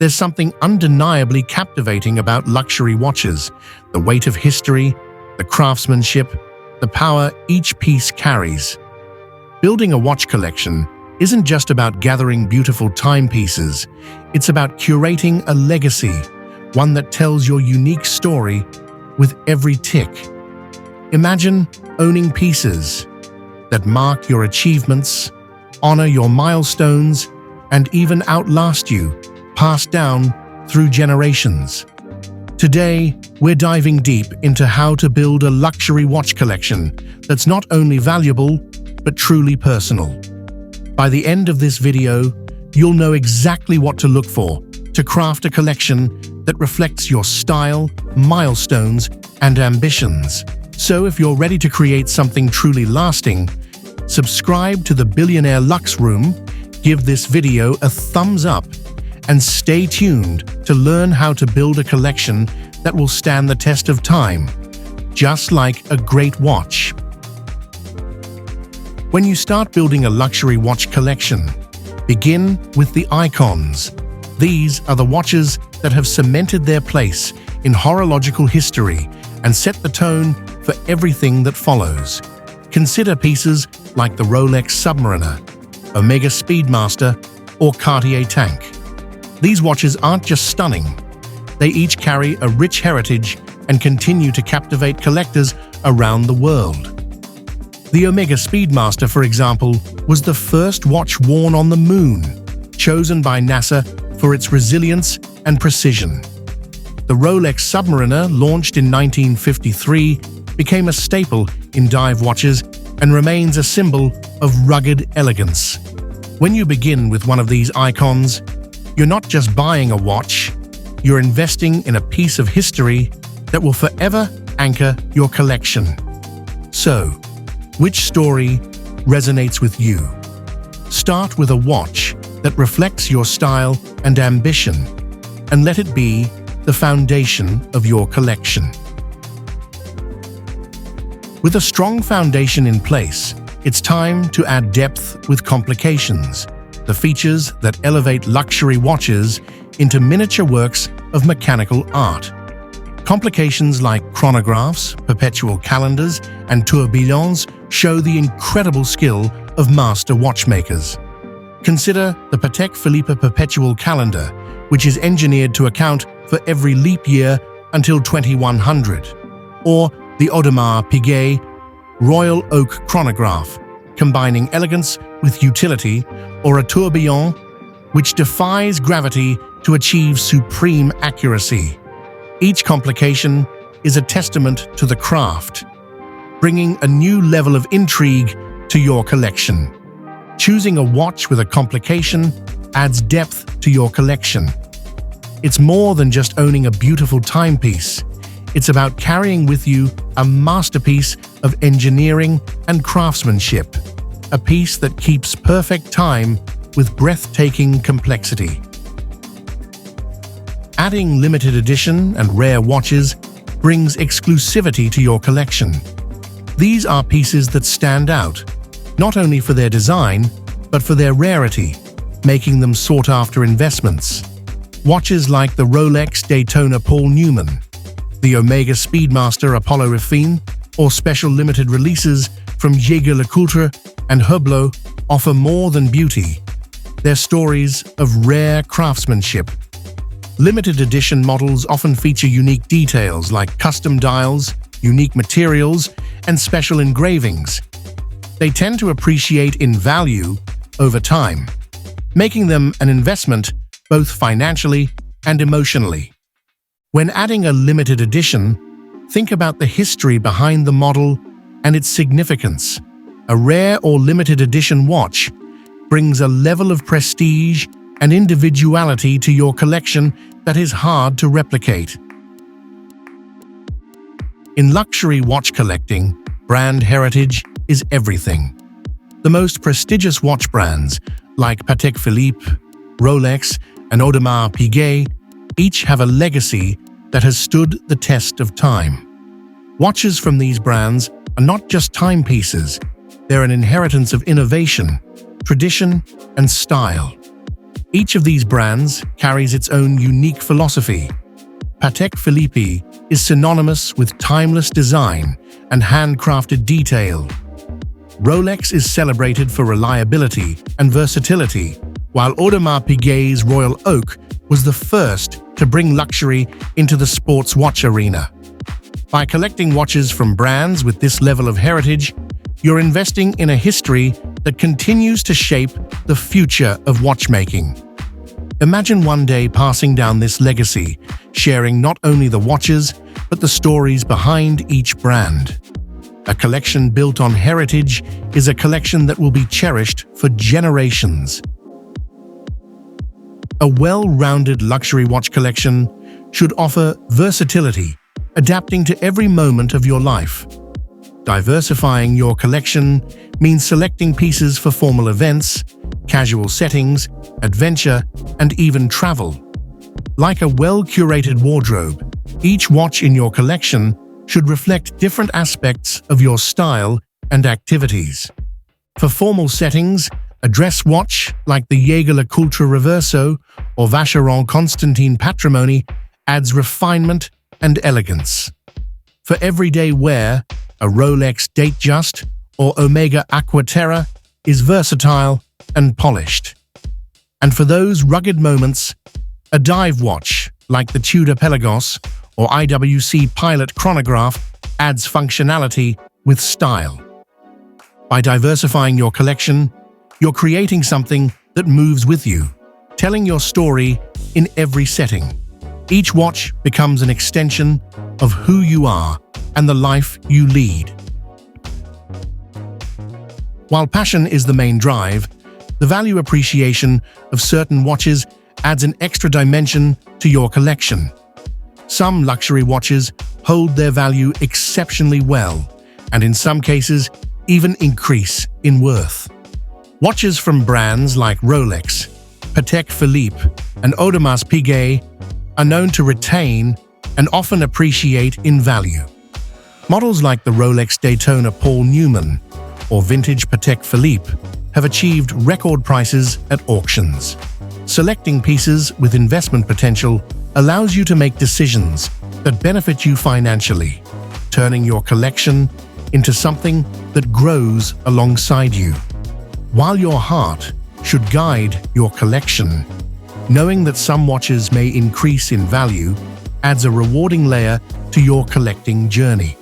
There's something undeniably captivating about luxury watches: the weight of history, the craftsmanship, the power each piece carries. Building a watch collection isn't just about gathering beautiful timepieces, it's about curating a legacy, one that tells your unique story with every tick. Imagine owning pieces that mark your achievements, honor your milestones, and even outlast you, passed down through generations. Today, we're diving deep into how to build a luxury watch collection that's not only valuable, but truly personal. By the end of this video, you'll know exactly what to look for to craft a collection that reflects your style, milestones, and ambitions. So if you're ready to create something truly lasting, subscribe to the Billionaire Luxe Room, give this video a thumbs up, and stay tuned to learn how to build a collection that will stand the test of time, just like a great watch. When you start building a luxury watch collection, begin with the icons. These are the watches that have cemented their place in horological history and set the tone for everything that follows. Consider pieces like the Rolex Submariner, Omega Speedmaster, or Cartier Tank. These watches aren't just stunning, they each carry a rich heritage and continue to captivate collectors around the world. The Omega Speedmaster, for example, was the first watch worn on the moon, chosen by NASA for its resilience and precision. The Rolex Submariner, launched in 1953, became a staple in dive watches and remains a symbol of rugged elegance. When you begin with one of these icons, you're not just buying a watch, you're investing in a piece of history that will forever anchor your collection. So, which story resonates with you? Start with a watch that reflects your style and ambition, and let it be the foundation of your collection. With a strong foundation in place, it's time to add depth with complications, the features that elevate luxury watches into miniature works of mechanical art. Complications like chronographs, perpetual calendars, and tourbillons show the incredible skill of master watchmakers. Consider the Patek Philippe Perpetual Calendar, which is engineered to account for every leap year until 2100, or the Audemars Piguet Royal Oak Chronograph, combining elegance with utility, or a tourbillon, which defies gravity to achieve supreme accuracy. Each complication is a testament to the craft, bringing a new level of intrigue to your collection. Choosing a watch with a complication adds depth to your collection. It's more than just owning a beautiful timepiece. It's about carrying with you a masterpiece of engineering and craftsmanship, a piece that keeps perfect time with breathtaking complexity. Adding limited edition and rare watches brings exclusivity to your collection. These are pieces that stand out, not only for their design, but for their rarity, making them sought-after investments. Watches like the Rolex Daytona Paul Newman, the Omega Speedmaster Apollo Refine, or special limited releases from Jaeger-LeCoultre and Hublot offer more than beauty. They're stories of rare craftsmanship. Limited edition models often feature unique details like custom dials, unique materials, and special engravings. They tend to appreciate in value over time, making them an investment both financially and emotionally. When adding a limited edition, think about the history behind the model and its significance. A rare or limited edition watch brings a level of prestige and individuality to your collection that is hard to replicate. In luxury watch collecting, brand heritage is everything. The most prestigious watch brands, like Patek Philippe, Rolex, and Audemars Piguet, each have a legacy that has stood the test of time. Watches from these brands are not just timepieces, they're an inheritance of innovation, tradition, and style. Each of these brands carries its own unique philosophy. Patek Philippe is synonymous with timeless design and handcrafted detail. Rolex is celebrated for reliability and versatility, while Audemars Piguet's Royal Oak was the first to bring luxury into the sports watch arena. By collecting watches from brands with this level of heritage, you're investing in a history that continues to shape the future of watchmaking. Imagine one day passing down this legacy, sharing not only the watches, but the stories behind each brand. A collection built on heritage is a collection that will be cherished for generations. A well-rounded luxury watch collection should offer versatility, adapting to every moment of your life. Diversifying your collection means selecting pieces for formal events, casual settings, adventure, and even travel. Like a well-curated wardrobe, each watch in your collection should reflect different aspects of your style and activities. For formal settings, a dress watch like the Jaeger LeCoultre Reverso or Vacheron Constantin Patrimony adds refinement and elegance. For everyday wear, a Rolex Datejust or Omega Aquaterra is versatile and polished. And for those rugged moments, a dive watch like the Tudor Pelagos or IWC Pilot Chronograph adds functionality with style. By diversifying your collection, you're creating something that moves with you, telling your story in every setting. Each watch becomes an extension of who you are and the life you lead. While passion is the main drive, the value appreciation of certain watches adds an extra dimension to your collection. Some luxury watches hold their value exceptionally well, and in some cases, even increase in worth. Watches from brands like Rolex, Patek Philippe, and Audemars Piguet are known to retain and often appreciate in value. Models like the Rolex Daytona Paul Newman or vintage Patek Philippe have achieved record prices at auctions. Selecting pieces with investment potential allows you to make decisions that benefit you financially, turning your collection into something that grows alongside you. While your heart should guide your collection, knowing that some watches may increase in value adds a rewarding layer to your collecting journey.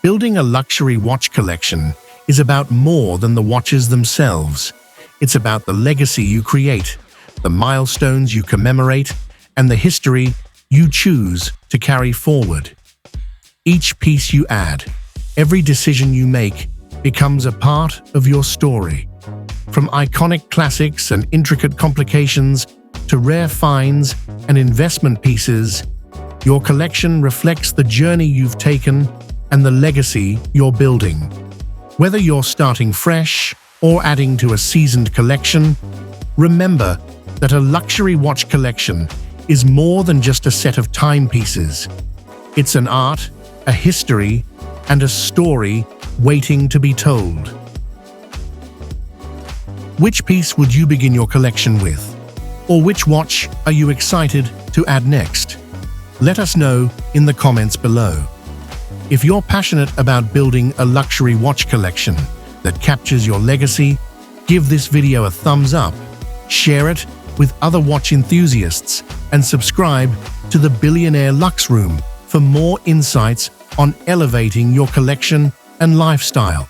Building a luxury watch collection is about more than the watches themselves. It's about the legacy you create, the milestones you commemorate, and the history you choose to carry forward. Each piece you add, every decision you make, becomes a part of your story. From iconic classics and intricate complications to rare finds and investment pieces, your collection reflects the journey you've taken and the legacy you're building. Whether you're starting fresh or adding to a seasoned collection, remember that a luxury watch collection is more than just a set of timepieces. It's an art, a history, and a story waiting to be told. Which piece would you begin your collection with? Or which watch are you excited to add next? Let us know in the comments below. If you're passionate about building a luxury watch collection that captures your legacy, give this video a thumbs up, share it with other watch enthusiasts, and subscribe to the Billionaire Luxe Room for more insights on elevating your collection and lifestyle.